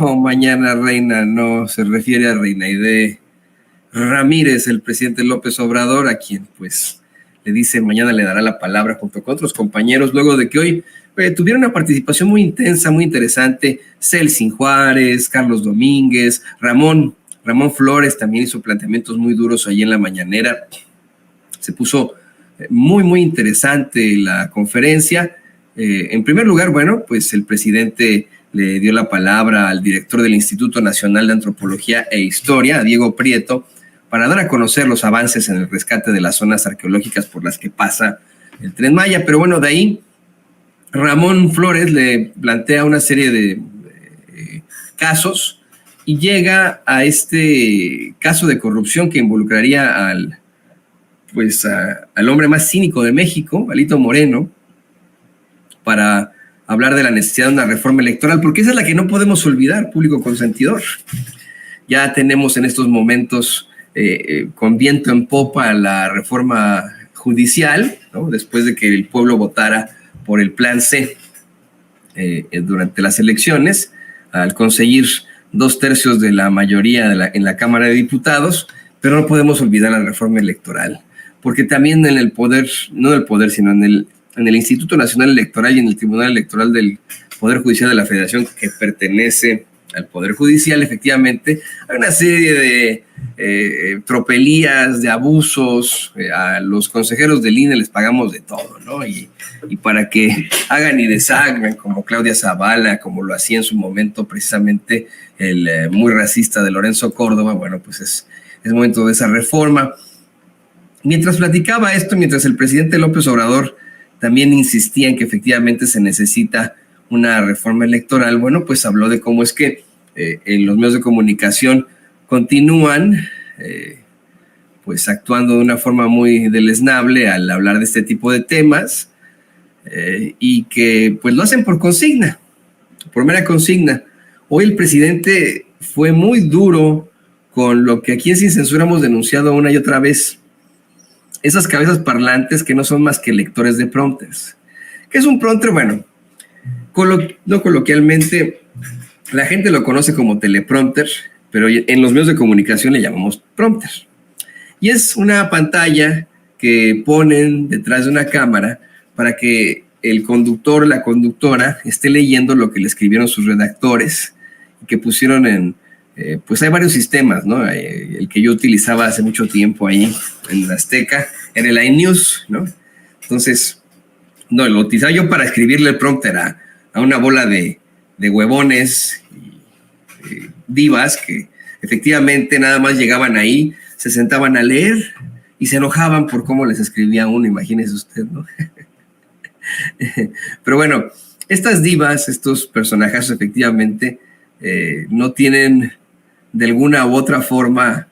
Mañana reina, no, se refiere a Reina Aide Ramírez, el presidente López Obrador, a quien pues le dice mañana le dará la palabra junto con otros compañeros, luego de que hoy tuvieron una participación muy intensa, muy interesante. Celsin Juárez, Carlos Domínguez, Ramón Flores también hizo planteamientos muy duros allí en la mañanera. Se puso muy interesante la conferencia. En primer lugar, bueno, pues el presidente le dio la palabra al director del Instituto Nacional de Antropología e Historia, a Diego Prieto, para dar a conocer los avances en el rescate de las zonas arqueológicas por las que pasa el Tren Maya. Pero bueno, de ahí Ramón Flores le plantea una serie de casos y llega a este caso de corrupción que involucraría al hombre más cínico de México, Alito Moreno, para hablar de la necesidad de una reforma electoral, porque esa es la que no podemos olvidar, público consentidor. Ya tenemos en estos momentos con viento en popa la reforma judicial, ¿no? Después de que el pueblo votara por el Plan C durante las elecciones, al conseguir 2/3 de la mayoría en la Cámara de Diputados, pero no podemos olvidar la reforma electoral, porque también en el poder, no del poder, sino en el Instituto Nacional Electoral y en el Tribunal Electoral del Poder Judicial de la Federación, que pertenece al Poder Judicial, efectivamente, hay una serie de tropelías, de abusos. A los consejeros del INE les pagamos de todo, ¿no? Y para que hagan y deshagan, como Claudia Zavala, como lo hacía en su momento precisamente el muy racista de Lorenzo Córdoba, bueno, pues es momento de esa reforma. Mientras platicaba esto, mientras el presidente López Obrador también insistía en que efectivamente se necesita una reforma electoral, bueno, pues habló de cómo es que en los medios de comunicación continúan pues actuando de una forma muy deleznable al hablar de este tipo de temas y que pues lo hacen por consigna, por mera consigna. Hoy el presidente fue muy duro con lo que aquí en Sin Censura hemos denunciado una y otra vez: esas cabezas parlantes que no son más que lectores de prompters. ¿Qué es un prompter? Bueno, no coloquialmente, la gente lo conoce como teleprompter, pero en los medios de comunicación le llamamos prompter. Y es una pantalla que ponen detrás de una cámara para que el conductor o la conductora esté leyendo lo que le escribieron sus redactores y que pusieron pues hay varios sistemas, ¿no? El que yo utilizaba hace mucho tiempo ahí en Azteca era el iNews, ¿no? Entonces, no, lo utilizaba yo para escribirle el prompter a una bola de huevones y divas que efectivamente nada más llegaban ahí, se sentaban a leer y se enojaban por cómo les escribía uno, imagínese usted, ¿no? Pero bueno, estas divas, estos personajes efectivamente no tienen de alguna u otra forma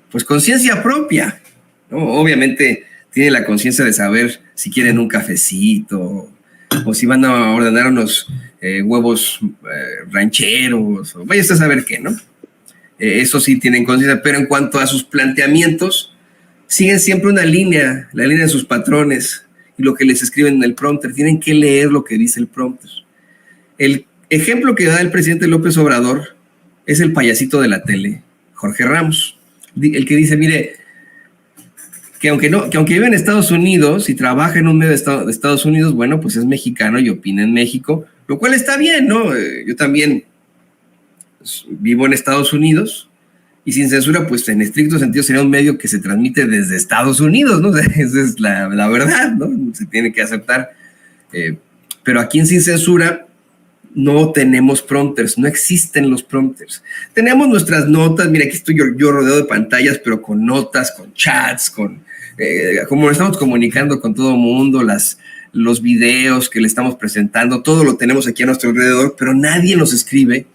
pues conciencia propia, ¿no? Obviamente tienen la conciencia de saber si quieren un cafecito o si van a ordenar unos huevos rancheros, o vaya usted a saber qué, ¿no? Eso sí tienen conciencia, pero en cuanto a sus planteamientos, siguen siempre una línea, la línea de sus patrones y lo que les escriben en el prompter. Tienen que leer lo que dice el prompter. El ejemplo que da el presidente López Obrador es el payasito de la tele, Jorge Ramos, el que dice, mire, que aunque vive en Estados Unidos y trabaja en un medio de Estados Unidos, bueno, pues es mexicano y opina en México, lo cual está bien, ¿no? Yo también vivo en Estados Unidos y Sin Censura, pues en estricto sentido sería un medio que se transmite desde Estados Unidos, ¿no? Esa es la verdad, ¿no? Se tiene que aceptar. Pero aquí en Sin Censura no tenemos prompters, no existen los prompters. Tenemos nuestras notas, mira, aquí estoy yo rodeado de pantallas, pero con notas, con chats, como estamos comunicando con todo el mundo, los videos que le estamos presentando, todo lo tenemos aquí a nuestro alrededor, pero nadie nos escribe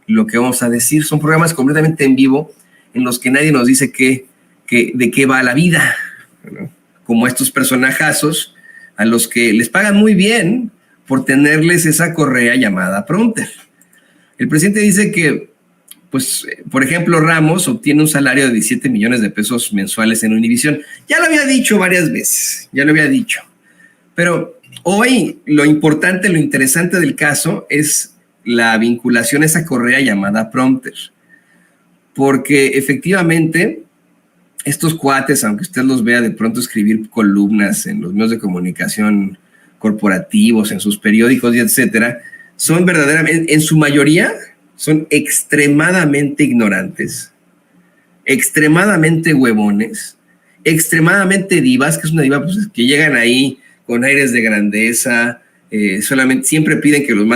lo que vamos a decir. Son programas completamente en vivo en los que nadie nos dice de qué va la vida, ¿no? Como estos personajazos a los que les pagan muy bien por tenerles esa correa llamada prompter. El presidente dice que, pues, por ejemplo, Ramos obtiene un salario de 17 millones de pesos mensuales en Univisión. Ya lo había dicho varias veces, pero hoy lo importante, lo interesante del caso es la vinculación a esa correa llamada prompter. Porque efectivamente estos cuates, aunque usted los vea de pronto escribir columnas en los medios de comunicación corporativos, en sus periódicos y etcétera, son verdaderamente, en su mayoría, son extremadamente ignorantes, extremadamente huevones, extremadamente divas, que es una diva pues, que llegan ahí con aires de grandeza, solamente siempre piden que los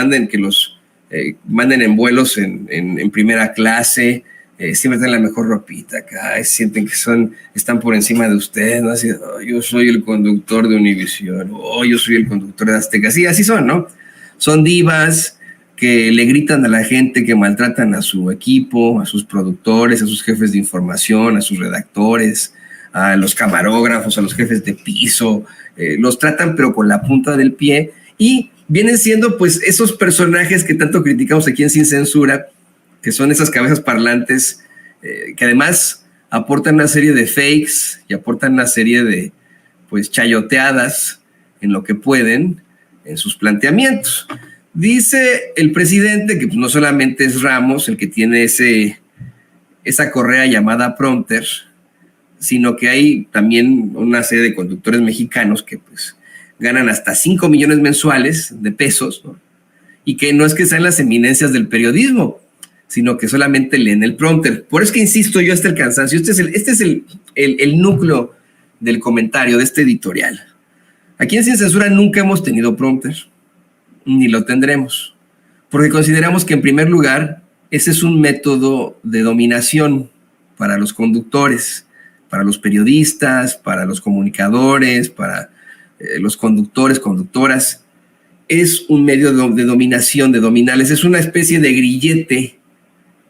manden en vuelos en primera clase, siempre tienen la mejor ropita acá, sienten que están por encima de usted, ¿no? Así, oh, yo soy el conductor de Univisión, oh, yo soy el conductor de Azteca, sí, así son, ¿no? Son divas que le gritan a la gente, que maltratan a su equipo, a sus productores, a sus jefes de información, a sus redactores, a los camarógrafos, a los jefes de piso, los tratan pero con la punta del pie y vienen siendo pues esos personajes que tanto criticamos aquí en Sin Censura, que son esas cabezas parlantes que además aportan una serie de fakes y aportan una serie de pues chayoteadas en lo que pueden en sus planteamientos. Dice el presidente que pues, no solamente es Ramos el que tiene esa correa llamada prompter, sino que hay también una serie de conductores mexicanos que pues ganan hasta 5 millones mensuales de pesos, ¿no? Y que no es que sean las eminencias del periodismo, sino que solamente leen el prompter. Por eso que insisto yo hasta el cansancio, este es el núcleo del comentario de este editorial. Aquí en Sin Censura nunca hemos tenido prompter, ni lo tendremos, porque consideramos que en primer lugar ese es un método de dominación para los conductores, para los periodistas, para los comunicadores, para los conductores, conductoras. Es un medio de dominación, de dominarles, es una especie de grillete,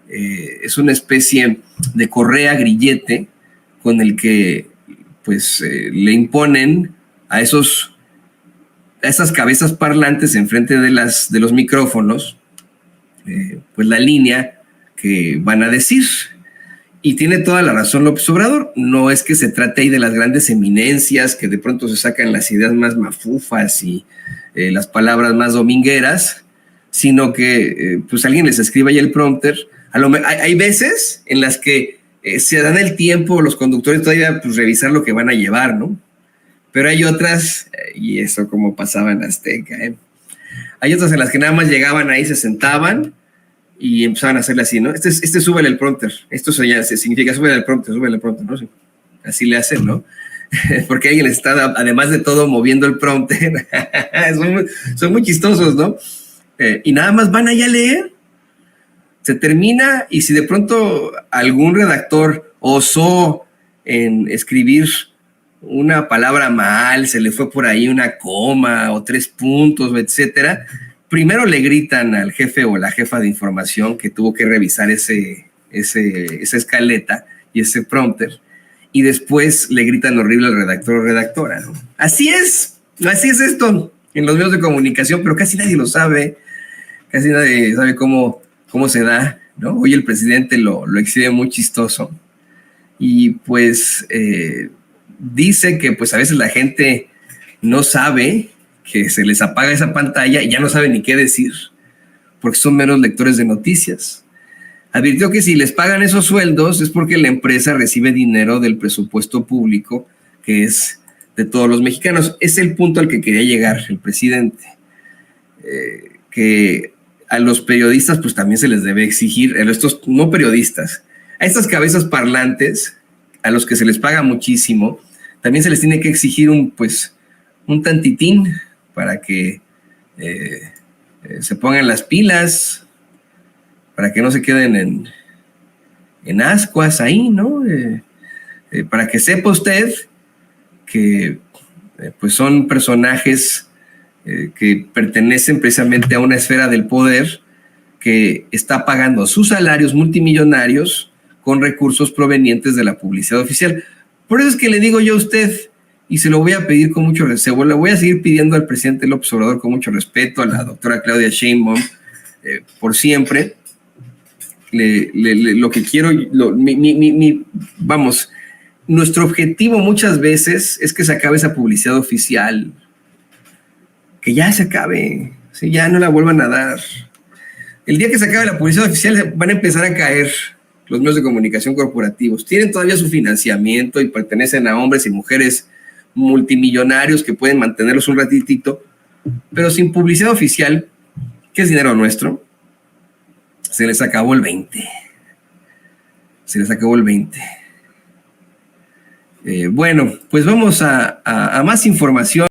es una especie de correa grillete con el que pues le imponen a esas cabezas parlantes enfrente de los micrófonos pues la línea que van a decir. Y tiene toda la razón López Obrador. No es que se trate ahí de las grandes eminencias que de pronto se sacan las ideas más mafufas y las palabras más domingueras, sino que pues alguien les escribe ahí el prompter. Hay veces en las que se dan el tiempo los conductores todavía pues revisar lo que van a llevar, ¿no? Pero hay otras, y eso como pasaba en Azteca, hay otras en las que nada más llegaban ahí, se sentaban y empezaban a hacerle así, ¿no? Súbele el prompter, esto ya significa súbele el prompter, ¿no? Así le hacen, ¿no? Porque alguien les está, además de todo, moviendo el prompter. son muy chistosos, ¿no? Y nada más van allá a leer. Se termina y si de pronto algún redactor osó en escribir una palabra mal, se le fue por ahí una coma o 3 puntos, etcétera, primero le gritan al jefe o la jefa de información que tuvo que revisar esa escaleta y ese prompter, y después le gritan horrible al redactor o redactora, ¿no? Así es esto en los medios de comunicación, pero casi nadie lo sabe, casi nadie sabe cómo se da, ¿no? Hoy el presidente lo exhibe muy chistoso y pues dice que pues a veces la gente no sabe que se les apaga esa pantalla y ya no sabe ni qué decir, porque son meros lectores de noticias. Advirtió que si les pagan esos sueldos es porque la empresa recibe dinero del presupuesto público, que es de todos los mexicanos. Es el punto al que quería llegar el presidente, que a los periodistas pues también se les debe exigir, a estos no periodistas, a estas cabezas parlantes, a los que se les paga muchísimo, también se les tiene que exigir un tantitín para que se pongan las pilas, para que no se queden en ascuas ahí, ¿no? Para que sepa usted que pues son personajes que pertenecen precisamente a una esfera del poder que está pagando sus salarios multimillonarios con recursos provenientes de la publicidad oficial. Por eso es que le digo yo a usted, y se lo voy a pedir con mucho respeto, le voy a seguir pidiendo al presidente López Obrador con mucho respeto, a la doctora Claudia Sheinbaum, por siempre, lo que quiero, nuestro objetivo muchas veces es que se acabe esa publicidad oficial, que ya se acabe, ¿sí? Ya no la vuelvan a dar. El día que se acabe la publicidad oficial van a empezar a caer los medios de comunicación corporativos. Tienen todavía su financiamiento y pertenecen a hombres y mujeres multimillonarios que pueden mantenerlos un ratitito, pero sin publicidad oficial, que es dinero nuestro, se les acabó el 20. Se les acabó el 20. Bueno, pues vamos a más información.